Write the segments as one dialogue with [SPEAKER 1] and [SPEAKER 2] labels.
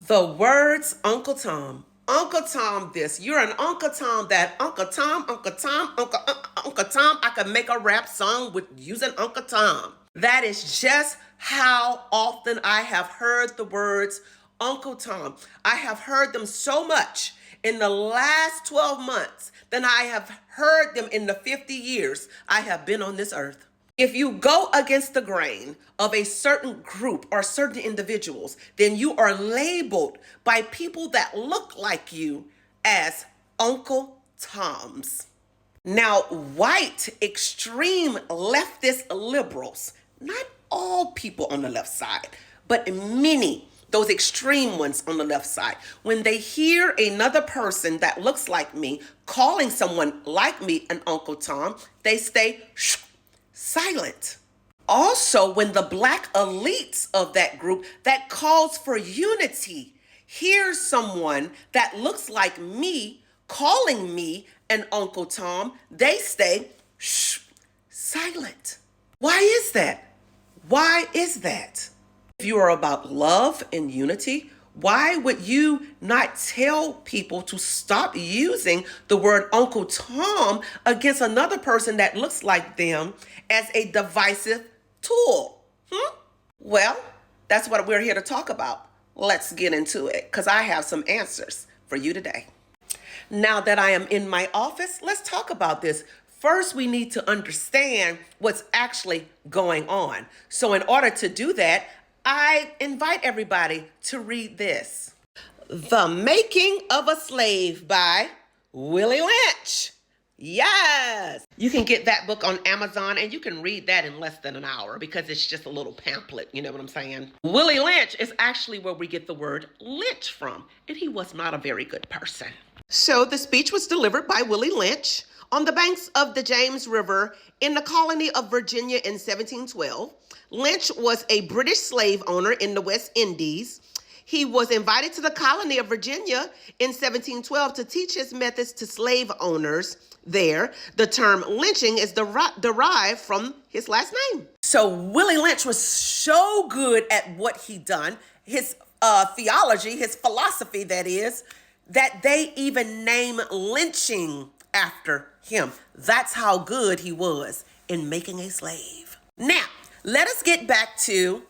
[SPEAKER 1] The words Uncle Tom. Uncle Tom this. You're an Uncle Tom that. Uncle Tom, Uncle Tom, Uncle Tom. I could make a rap song with using Uncle Tom. That is just how often I have heard the words Uncle Tom. I have heard them so much in the last 12 months than I have heard them in the 50 years I have been on this earth. If you go against the grain of a certain group or certain individuals, then you are labeled by people that look like you as Uncle Toms. Now, white extreme leftist liberals, not all people on the left side, but many, those extreme ones on the left side, when they hear another person that looks like me calling someone like me an Uncle Tom, they stay silent. Also, when the black elites of that group that calls for unity hears someone that looks like me calling me an Uncle Tom, they stay silent. Why is that? Why is that? If you are about love and unity, why would you not tell people to stop using the word Uncle Tom against another person that looks like them as a divisive tool? Well, that's what we're here to talk about. Let's get into it, because I have some answers for you today. Now that I am in my office, let's talk about this. First, we need to understand what's actually going on. So in order to do that, I invite everybody to read this. The Making of a Slave by Willie Lynch. Yes. You can get that book on Amazon and you can read that in less than an hour because it's just a little pamphlet. You know what I'm saying? Willie Lynch is actually where we get the word lynch from, and he was not a very good person. So the speech was delivered by Willie Lynch on the banks of the James River in the colony of Virginia in 1712. Lynch was a British slave owner in the West Indies. He was invited to the colony of Virginia in 1712 to teach his methods to slave owners there. The term lynching is derived from his last name. So Willie Lynch was so good at what he done, his theology, his philosophy, that is, that they even name lynching after him. That's how good he was in making a slave. Now, let us get back to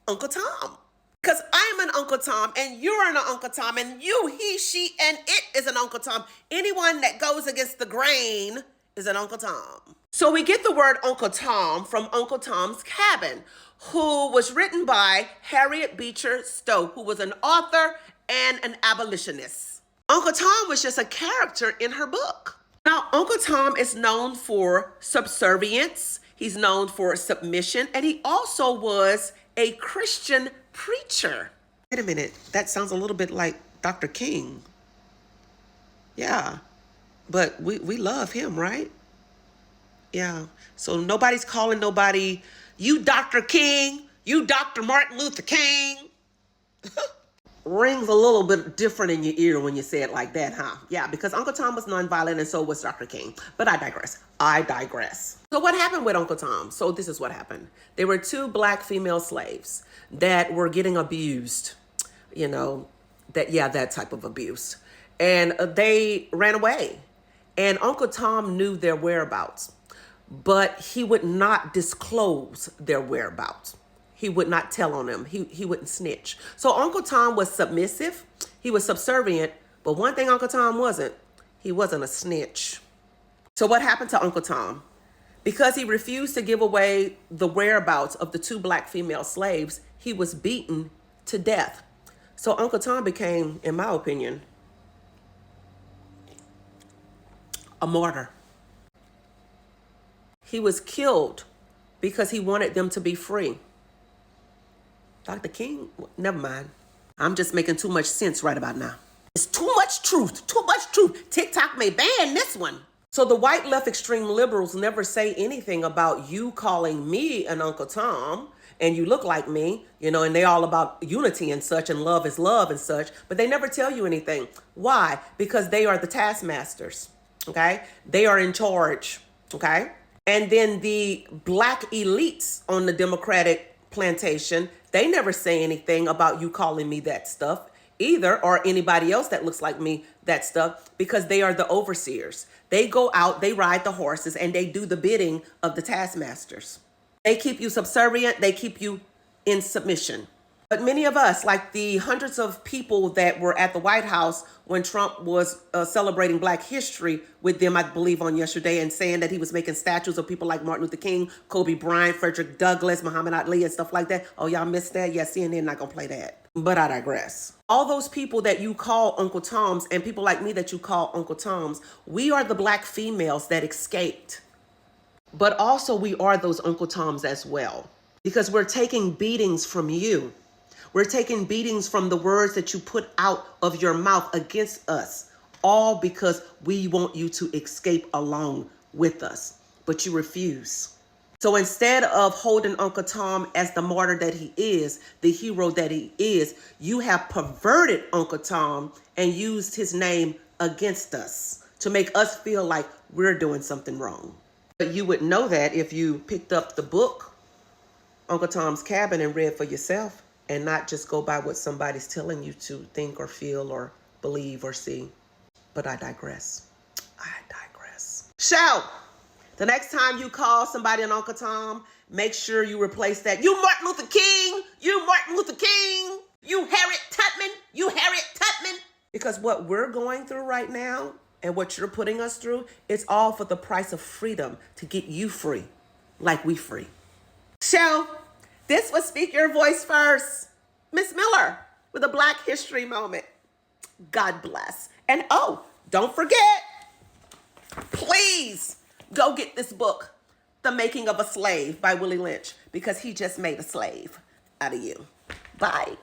[SPEAKER 1] Uncle Tom. Because I'm an Uncle Tom, and you're an Uncle Tom, and you, he, she, and it is an Uncle Tom. Anyone that goes against the grain is an Uncle Tom. So we get the word Uncle Tom from Uncle Tom's Cabin, who was written by Harriet Beecher Stowe, who was an author and an abolitionist. Uncle Tom was just a character in her book. Now, Uncle Tom is known for subservience. He's known for submission, and he also was a Christian preacher. Wait a minute, that sounds a little bit like Dr. King. Yeah, but we love him, right? Yeah, so nobody's calling nobody, you Dr. King, you Dr. Martin Luther King. Rings a little bit different in your ear when you say it like that, huh? Yeah, because Uncle Tom was nonviolent and so was Dr. King. But I digress. So what happened with Uncle Tom? So this is what happened. There were two black female slaves that were getting abused, that type of abuse. And they ran away. And Uncle Tom knew their whereabouts, but he would not disclose their whereabouts. He would not tell on them. He wouldn't snitch. So Uncle Tom was submissive. He was subservient. But one thing Uncle Tom wasn't, he wasn't a snitch. So what happened to Uncle Tom? Because he refused to give away the whereabouts of the two black female slaves, he was beaten to death. So Uncle Tom became, in my opinion, a martyr. He was killed because he wanted them to be free. Dr. King, never mind. I'm just making too much sense right about now. It's too much truth. TikTok may ban this one. So the white left extreme liberals never say anything about you calling me an Uncle Tom and you look like me, and they all about unity and such, and love is love and such, but they never tell you anything. Why? Because they are the taskmasters, okay? They are in charge, okay? And then the black elites on the Democratic plantation, they never say anything about you calling me that stuff. either, or anybody else that looks like me, that stuff, because they are the overseers. They go out, they ride the horses, and they do the bidding of the taskmasters. They keep you subservient, they keep you in submission. But many of us, like the hundreds of people that were at the White House when Trump was celebrating Black history with them, I believe on yesterday, and saying that he was making statues of people like Martin Luther King, Kobe Bryant, Frederick Douglass, Muhammad Ali, and stuff like that. Oh, y'all missed that? Yeah, CNN not gonna play that. But I digress. All those people that you call Uncle Toms and people like me that you call Uncle Toms, we are the Black females that escaped. But also we are those Uncle Toms as well, because we're taking beatings from you. We're taking beatings from the words that you put out of your mouth against us, all because we want you to escape along with us, but you refuse. So instead of holding Uncle Tom as the martyr that he is, the hero that he is, you have perverted Uncle Tom and used his name against us to make us feel like we're doing something wrong. But you would know that if you picked up the book, Uncle Tom's Cabin, and read for yourself, and not just go by what somebody's telling you to think or feel or believe or see. But I digress. So, the next time you call somebody an Uncle Tom, make sure you replace that. You Martin Luther King. You Martin Luther King. You Harriet Tubman. You Harriet Tubman. Because what we're going through right now and what you're putting us through, it's all for the price of freedom to get you free like we free. So, this was Speak Your Voice First. Miss Miller with a Black History moment. God bless. And oh, don't forget, please go get this book, The Making of a Slave by Willie Lynch, because he just made a slave out of you. Bye.